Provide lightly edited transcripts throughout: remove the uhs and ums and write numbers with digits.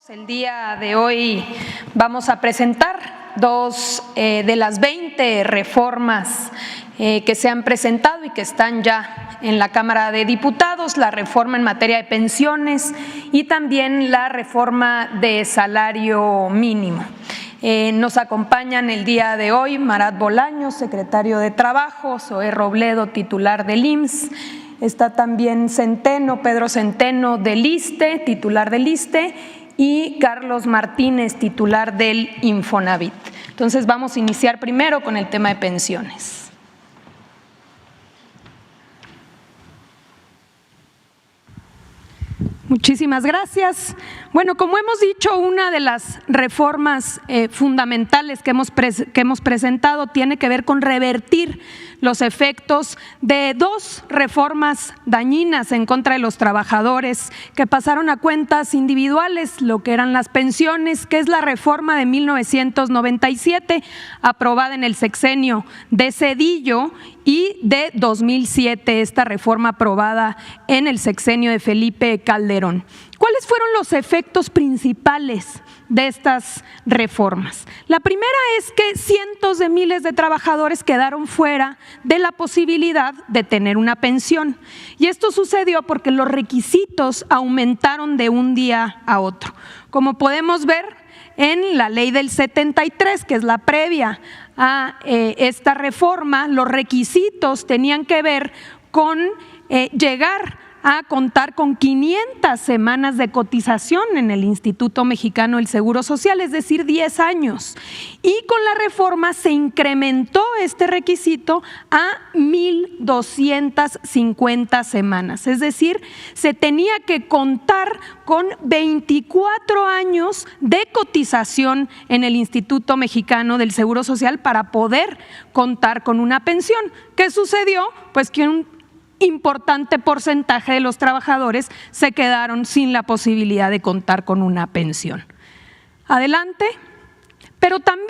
El día de hoy vamos a presentar dos de las 20 reformas que se han presentado y que están ya en la Cámara de Diputados, la reforma en materia de pensiones y también la reforma de salario mínimo. Nos acompañan el día de hoy Marat Bolaños, secretario de Trabajo, Zoé Robledo, titular del IMSS, está también Centeno, Pedro Centeno del ISSSTE, titular del ISSSTE, y Carlos Martínez, titular del Infonavit. Entonces vamos a iniciar primero con el tema de pensiones. Muchísimas gracias. Bueno, como hemos dicho, una de las reformas fundamentales que hemos presentado tiene que ver con revertir los efectos de dos reformas dañinas en contra de los trabajadores que pasaron a cuentas individuales, lo que eran las pensiones, que es la reforma de 1997, aprobada en el sexenio de Zedillo, y de 2007, esta reforma aprobada en el sexenio de Felipe Calderón. ¿Cuáles fueron los efectos principales de estas reformas? La primera es que cientos de miles de trabajadores quedaron fuera de la posibilidad de tener una pensión. Y esto sucedió porque los requisitos aumentaron de un día a otro. Como podemos ver en la ley del 73, que es la previa a esta reforma, los requisitos tenían que ver con llegar a contar con 500 semanas de cotización en el Instituto Mexicano del Seguro Social, es decir, 10 años. Y con la reforma se incrementó este requisito a 1,250 semanas, es decir, se tenía que contar con 24 años de cotización en el Instituto Mexicano del Seguro Social para poder contar con una pensión. ¿Qué sucedió? Pues que un importante porcentaje de los trabajadores se quedaron sin la posibilidad de contar con una pensión. Adelante. Pero también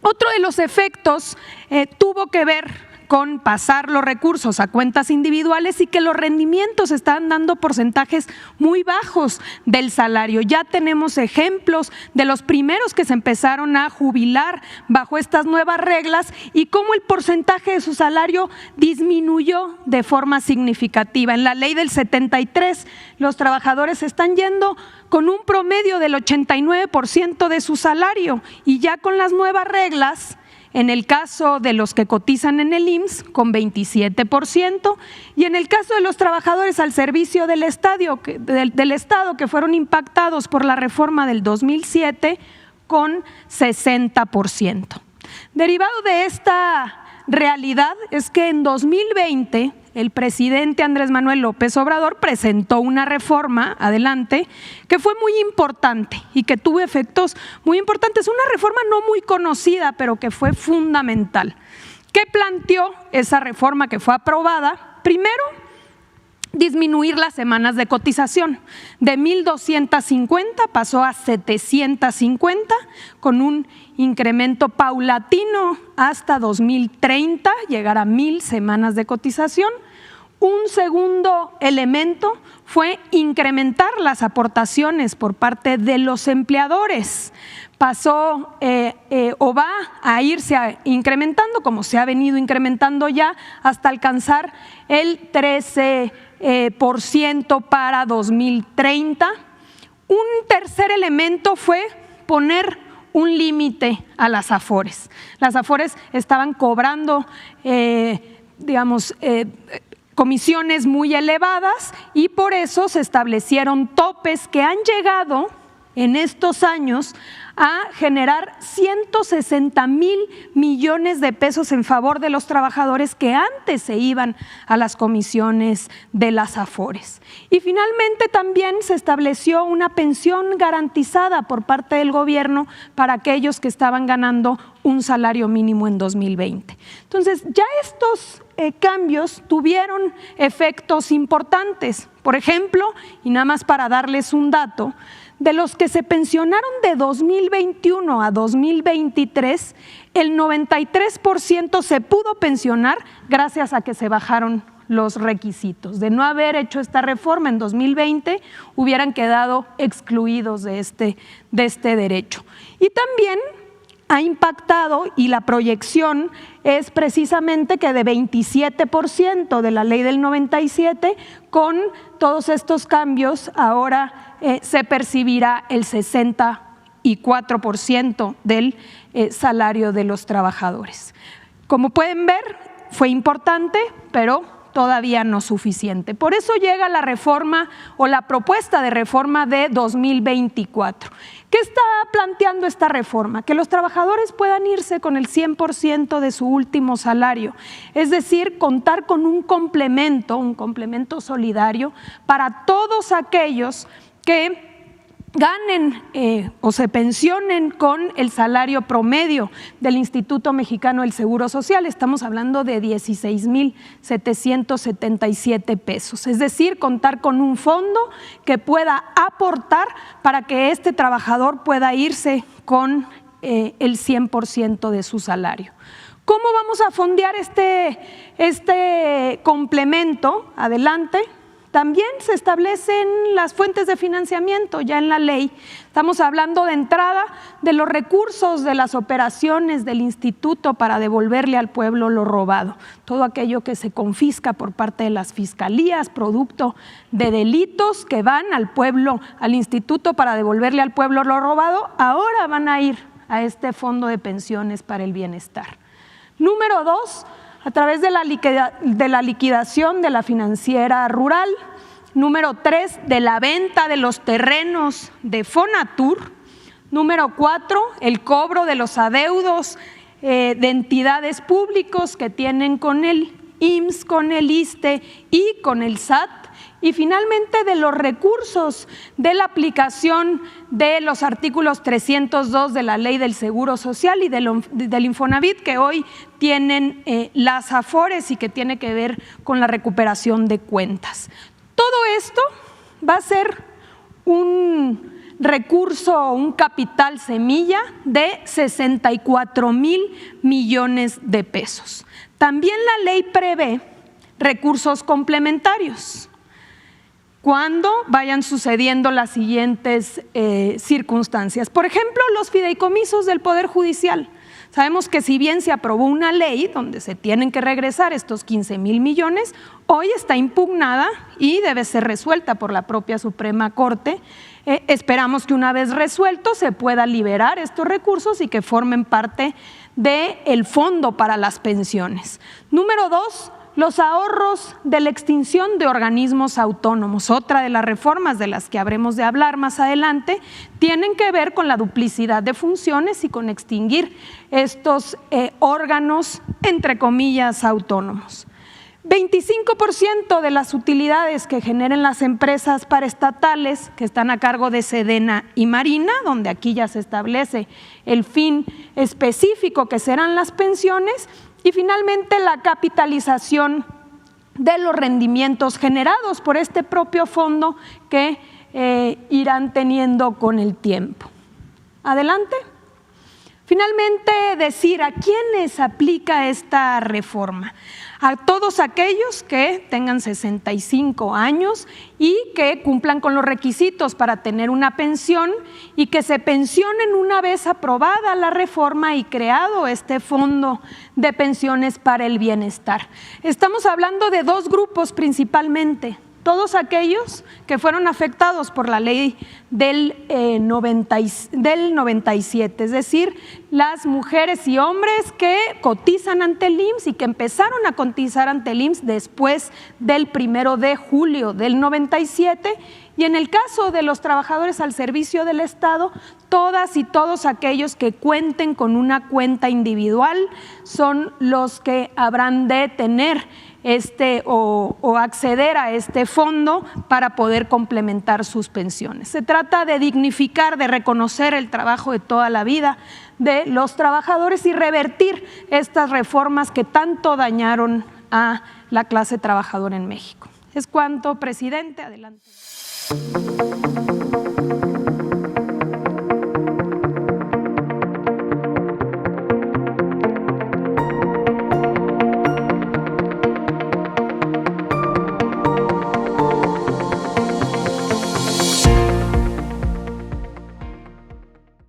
otro de los efectos tuvo que ver con pasar los recursos a cuentas individuales y que los rendimientos estaban dando porcentajes muy bajos del salario. Ya tenemos ejemplos de los primeros que se empezaron a jubilar bajo estas nuevas reglas y cómo el porcentaje de su salario disminuyó de forma significativa. En la ley del 73, los trabajadores están yendo con un promedio del 89% de su salario y ya con las nuevas reglas, en el caso de los que cotizan en el IMSS, con 27%, y en el caso de los trabajadores al servicio del Estado, que fueron impactados por la reforma del 2007, con 60%. Derivado de esta realidad es que en 2020, el presidente Andrés Manuel López Obrador presentó una reforma, adelante, que fue muy importante y que tuvo efectos muy importantes. Una reforma no muy conocida, pero que fue fundamental. ¿Qué planteó esa reforma que fue aprobada? Primero, disminuir las semanas de cotización. De 1,250 pasó a 750, con un incremento paulatino hasta 2030, llegar a 1,000 semanas de cotización. Un segundo elemento fue incrementar las aportaciones por parte de los empleadores. Pasó o va a irse incrementando, como se ha venido incrementando ya, hasta alcanzar el 13% para 2030. Un tercer elemento fue poner un límite a las AFORES. Las AFORES estaban cobrando, comisiones muy elevadas y por eso se establecieron topes que han llegado en estos años a generar 160,000 millones de pesos en favor de los trabajadores que antes se iban a las comisiones de las AFORES. Y finalmente también se estableció una pensión garantizada por parte del gobierno para aquellos que estaban ganando un salario mínimo en 2020. Entonces, ya estos cambios tuvieron efectos importantes. Por ejemplo, y nada más para darles un dato, de los que se pensionaron de 2021 a 2023, el 93% se pudo pensionar gracias a que se bajaron los requisitos. De no haber hecho esta reforma en 2020, hubieran quedado excluidos de este derecho. Y también ha impactado, y la proyección es precisamente que de 27% de la ley del 97, con todos estos cambios ahora se percibirá el 64% del salario de los trabajadores. Como pueden ver, fue importante, pero todavía no suficiente. Por eso llega la reforma o la propuesta de reforma de 2024. ¿Qué está planteando esta reforma? Que los trabajadores puedan irse con el 100% de su último salario, es decir, contar con un complemento solidario para todos aquellos que ganen o se pensionen con el salario promedio del Instituto Mexicano del Seguro Social. Estamos hablando de 16,777 pesos, es decir, contar con un fondo que pueda aportar para que este trabajador pueda irse con el 100% de su salario. ¿Cómo vamos a fondear este complemento? Adelante. También se establecen las fuentes de financiamiento ya en la ley. Estamos hablando de entrada de los recursos de las operaciones del instituto para devolverle al pueblo lo robado. Todo aquello que se confisca por parte de las fiscalías, producto de delitos que van al pueblo, al instituto para devolverle al pueblo lo robado, ahora van a ir a este fondo de pensiones para el bienestar. Número 2, a través de la liquidación de la financiera rural. Número 3, de la venta de los terrenos de Fonatur. Número 4, el cobro de los adeudos de entidades públicos que tienen con el IMSS, con el ISSSTE y con el SAT. Y finalmente de los recursos de la aplicación de los artículos 302 de la Ley del Seguro Social y del Infonavit, que hoy tienen las AFORES y que tiene que ver con la recuperación de cuentas. Todo esto va a ser un recurso, un capital semilla de 64,000 millones de pesos. También la ley prevé recursos complementarios cuando vayan sucediendo las siguientes circunstancias. Por ejemplo, los fideicomisos del Poder Judicial. Sabemos que si bien se aprobó una ley donde se tienen que regresar estos 15,000 millones, hoy está impugnada y debe ser resuelta por la propia Suprema Corte. Esperamos que una vez resuelto se pueda liberar estos recursos y que formen parte del fondo para las pensiones. Número 2, los ahorros de la extinción de organismos autónomos. Otra de las reformas de las que habremos de hablar más adelante tienen que ver con la duplicidad de funciones y con extinguir estos órganos, entre comillas, autónomos. 25% de las utilidades que generen las empresas paraestatales que están a cargo de Sedena y Marina, donde aquí ya se establece el fin específico que serán las pensiones. Y finalmente la capitalización de los rendimientos generados por este propio fondo que irán teniendo con el tiempo. Adelante. Finalmente, decir a quiénes aplica esta reforma. A todos aquellos que tengan 65 años y que cumplan con los requisitos para tener una pensión y que se pensionen una vez aprobada la reforma y creado este fondo de pensiones para el bienestar. Estamos hablando de dos grupos principalmente. Todos aquellos que fueron afectados por la ley del 97, es decir, las mujeres y hombres que cotizan ante el IMSS y que empezaron a cotizar ante el IMSS después del 1 de julio del 97, y en el caso de los trabajadores al servicio del Estado, todas y todos aquellos que cuenten con una cuenta individual son los que habrán de tener o acceder a este fondo para poder complementar sus pensiones. Se trata de dignificar, de reconocer el trabajo de toda la vida de los trabajadores y revertir estas reformas que tanto dañaron a la clase trabajadora en México. Es cuanto, presidente. Adelante.